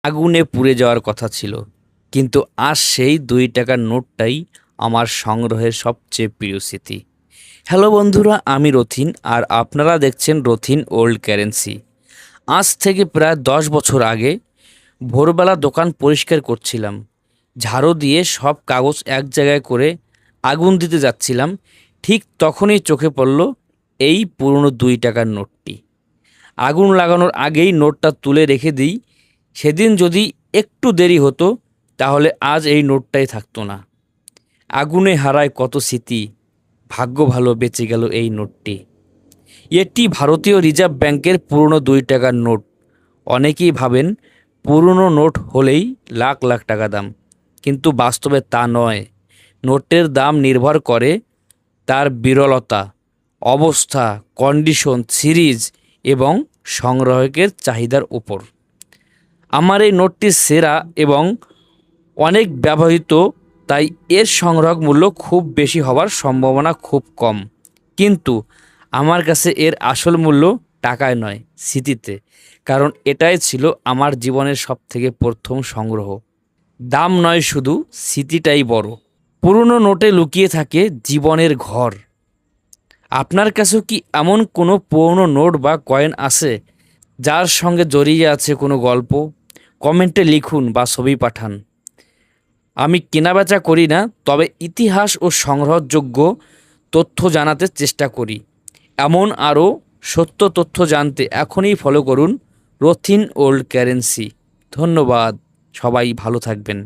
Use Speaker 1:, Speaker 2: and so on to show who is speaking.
Speaker 1: আগুনে পুড়ে যাওয়ার কথা ছিল, কিন্তু আজ সেই 2 টাকার নোটটাই আমার সংগ্রহের সবচেয়ে প্রিয় স্মৃতি। হ্যালো বন্ধুরা, আমি রথিন আর আপনারা দেখছেন রথিন ওল্ড কারেন্সি। আজ থেকে প্রায় 10 বছর আগে ভোরবেলা দোকান পরিষ্কার করছিলাম। ঝাড়ু দিয়ে সব কাগজ এক জায়গায় করে আগুন দিতে যাচ্ছিলাম। ঠিক তখনই চোখে পড়ল এই পুরনো 2 টাকার নোটটি। আগুন লাগানোর আগেই নোটটা তুলে রেখে দিই। সেদিন যদি একটু দেরি হতো তাহলে আজ এই নোটটাই থাকতো না। আগুনে হারায় কত স্মৃতি, ভাগ্য ভালো বেঁচে গেল এই নোটটি। এটি ভারতীয় রিজার্ভ ব্যাংকের পুরনো 2 টাকার নোট। অনেকেই ভাবেন পুরনো নোট হলেই লাখ লাখ টাকা দাম, কিন্তু বাস্তবে তা নয়। নোটের দাম নির্ভর করে তার বিরলতা, অবস্থা, কন্ডিশন, সিরিজ এবং সংগ্রাহকের চাহিদার উপর। আমার এই নোটটি সেরা এবং অনেক ব্যবহৃত, তাই এর সংগ্রহ মূল্য খুব বেশি হওয়ার সম্ভাবনা খুব কম। কিন্তু আমার কাছে এর আসল মূল্য টাকায় নয়, স্মৃতিতে। কারণ এটাই ছিল আমার জীবনের সবথেকে প্রথম সংগ্রহ। দাম নয়, শুধু স্মৃতিটাই বড়। পুরনো নোটে লুকিয়ে থাকে জীবনের ঘর। আপনার কাছেও কি এমন কোনো পুরনো নোট বা কয়েন আছে যার সঙ্গে জড়িয়ে আছে কোনো গল্প? কমেন্টে লিখুন বা ছবি পাঠান। আমি কেনাবেচা করি না, তবে ইতিহাস ও সংগ্রহযোগ্য তথ্য জানাতে চেষ্টা করি। এমন আরও সত্য তথ্য জানতে এখনই ফলো করুন রথিন ওল্ড কারেন্সি। ধন্যবাদ, সবাই ভালো থাকবেন।